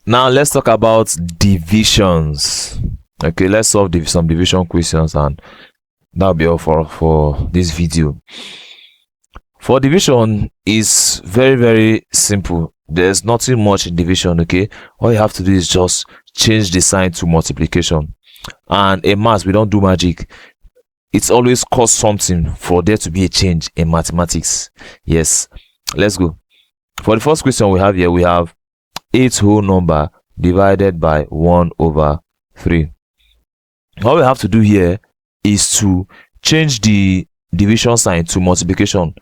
Now let's talk about divisions. Okay, let's solve some division questions, and that'll be all for this video. For division is very simple. There's nothing much in division. Okay, all you have to do is just change the sign to multiplication. And in maths, we don't do magic. It's always cost something for there to be a change in mathematics. Yes, let's go. For the first question we have here, we have 8 whole number divided by 1 over 3. All we have to do here is to change the division sign to multiplication,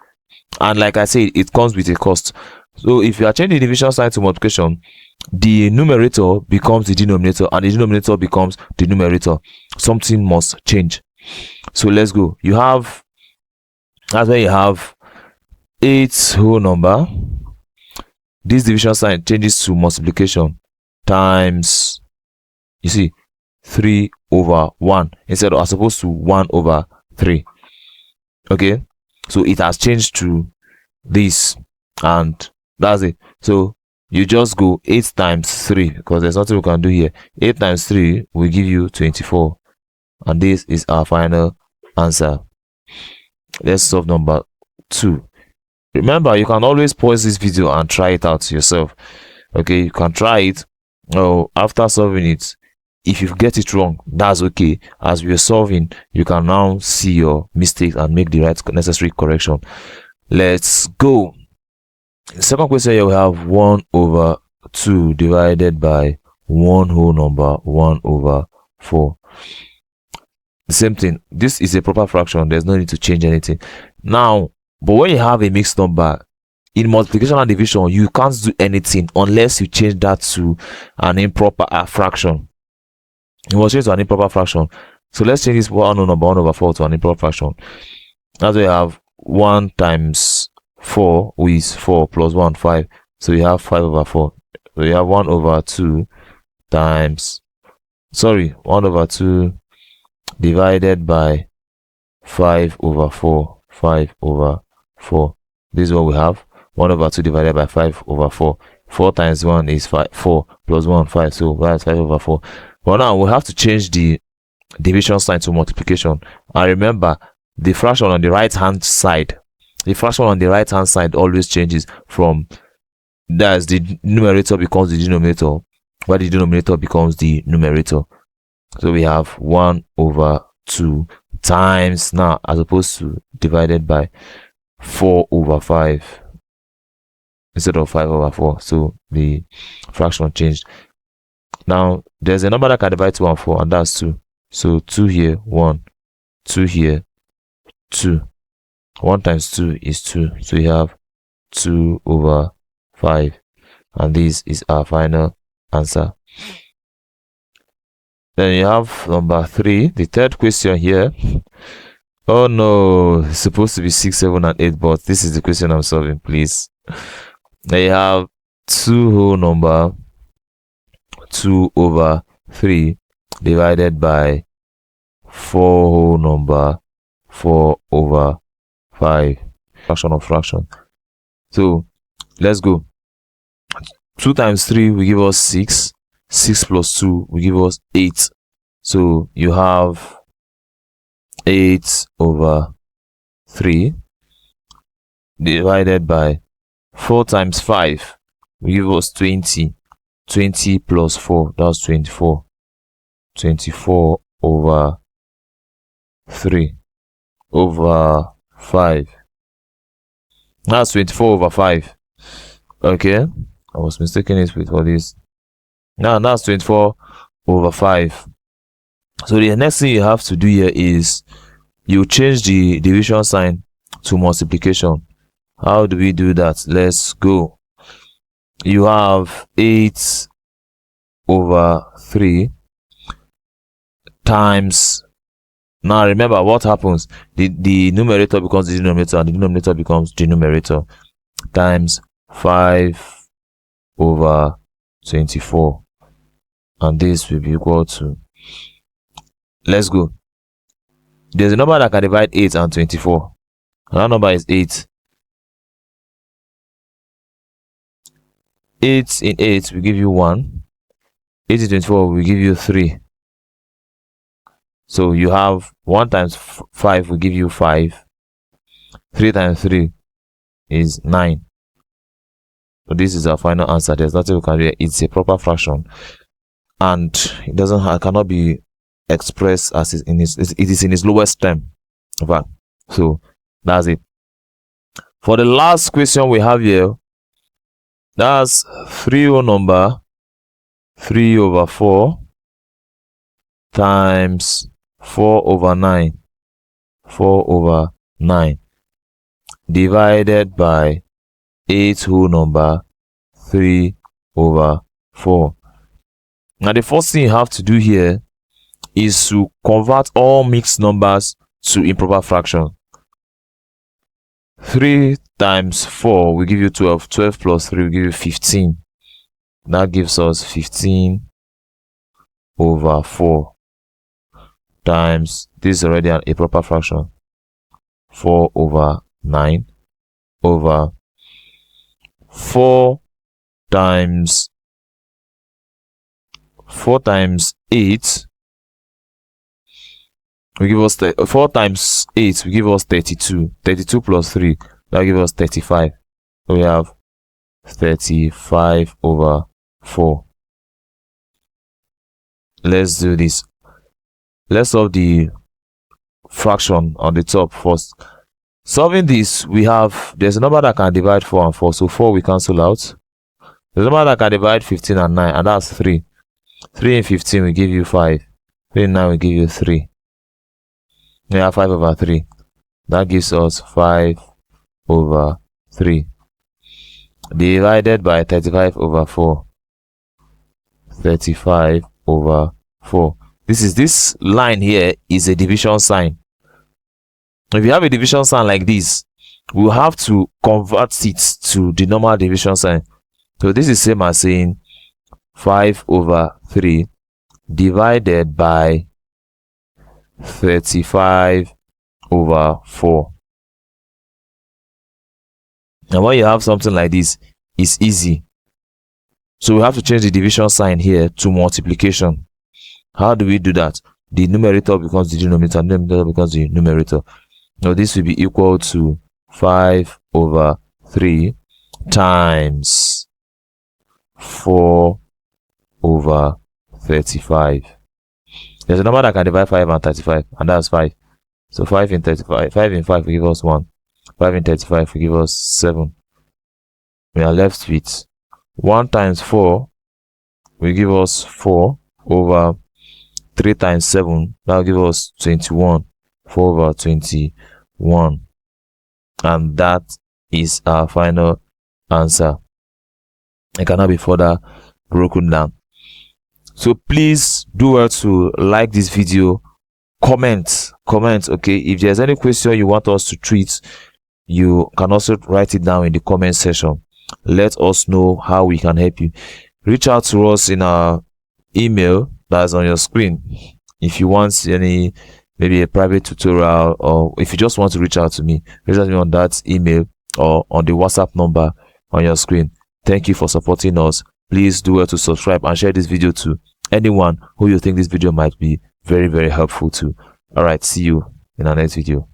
and like I said, it comes with a cost. So if you are changing the division sign to multiplication, the numerator becomes the denominator and the denominator becomes the numerator. Something must change. So let's go. That's when you have 8 whole number. This division sign changes to multiplication times, you see, 3 over 1 instead of as opposed to 1 over 3. Okay, so it has changed to this, and that's it. So you just go 8 times 3 because there's nothing we can do here. 8 times 3 will give you 24, and this is our final answer. Let's solve number 2. Remember, you can always pause this video and try it out yourself. Okay, you can try it. After solving it, if you get it wrong, that's okay. As we are solving, you can now see your mistakes and make the right necessary correction. Let's go. The second question here, we have 1 over 2 divided by 1 whole number 1 over 4. The same thing. This is a proper fraction. There's no need to change anything now. But when you have a mixed number in multiplication and division, you can't do anything unless you change that to an improper fraction. You must change to an improper fraction. So let's change this 1 number 1 over 4 to an improper fraction. That's why you have 1 times 4 is 4 plus 1, 5. So you have 5 over 4. So you have 1 over 2 times, 1 over 2 divided by 5 over 4. 5 over 4. This is what we have. 1 over 2 divided by 5 over 4. 4 times 1 is 5. 4 plus 1, 5. So that's 5 over 4. But now we have to change the division sign to multiplication. And remember, the fraction on the right hand side, always changes from, that's the numerator becomes the denominator, while the denominator becomes the numerator. So we have 1 over 2 times, now as opposed to divided by 4 over 5 instead of 5 over 4. So the fraction changed. Now there's a number that can divide 2 and 4, and that's 2. So 2 here, 1, 2 here, 2. 1 times 2 is 2. So you have 2 over 5, and this is our final answer. Then you have number 3, the third question here. Oh no, it's supposed to be 6, 7, and 8, but this is the question I'm solving, please. Then you have 2 whole number 2 over 3 divided by 4 whole number 4 over 5. Fraction of fraction. So let's go. 2 times 3 will give us 6. 6 plus 2 will give us 8. So you have 8 over 3 divided by 4 times 5 will give us 20. 20 plus 4, that's 24. 24 over 3 over 5. That's 24 over 5. Okay, I was mistaken it with all this. Now that's 24 over 5. So the next thing you have to do here is you change the division sign to multiplication. How do we do that? Let's go. You have 8 over 3 times, now remember what happens, the numerator becomes the denominator and the denominator becomes the numerator, times 5 over 24, and this will be equal to, let's go, there's a number that can divide 8 and 24, and that number is 8. 8 in 8 will give you 1. 8 to 24 will give you 3. So you have 1 times 5 will give you 5. 3 times 3 is 9. So this is our final answer. There's nothing we can do. It's a proper fraction, and it cannot be expressed as it is in its lowest term. Okay. So that's it. For the last question we have here, that's 3 whole number 3 over 4 times 4 over 9 divided by 8 whole number 3 over 4. Now the first thing you have to do here is to convert all mixed numbers to improper fraction. 3 times 4 will give you 12. 12 plus 3 will give you 15. That gives us 15 over 4 times, this is already a proper fraction, 4 over 9 over 4 times 8 will give us 4 times 8 will give us 32. 32 plus 3, that gives us 35. So we have 35 over 4. Let's do this. Let's solve the fraction on the top first. Solving this, there's a number that can divide 4 and 4, so 4 we cancel out. There's a number that can divide 15 and 9, and that's 3. 3 and 15 will give you 5. 3 and 9 will give you 3. We have 5 over 3. That gives us 5 over 3. Divided by 35 over 4. 35 over 4. This line here is a division sign. If you have a division sign like this, we'll have to convert it to the normal division sign. So this is same as saying 5 over 3 divided by 35 over 4. And when you have something like this, it's easy. So we have to change the division sign here to multiplication. How do we do that? The numerator becomes the denominator, denominator becomes the numerator. Now this will be equal to 5 over 3 times 4 over 35. There's a number that can divide 5 and 35, and that's 5. So 5 in 35, 5 in 5 will give us 1. 5 in 35 will give us 7. We are left with 1 times 4 will give us 4 over 3 times 7. That will give us 21. 4 over 21. And that is our final answer. It cannot be further broken down. So please do well to like this video, comment, okay? If there's any question you want us to treat, you can also write it down in the comment section. Let us know how we can help you. Reach out to us in our email that's on your screen if you want maybe a private tutorial, or if you just want to reach out to me on that email or on the WhatsApp number on your screen. Thank you for supporting us. Please do well to subscribe and share this video to anyone who you think this video might be very, very helpful to. All right, see you in our next video.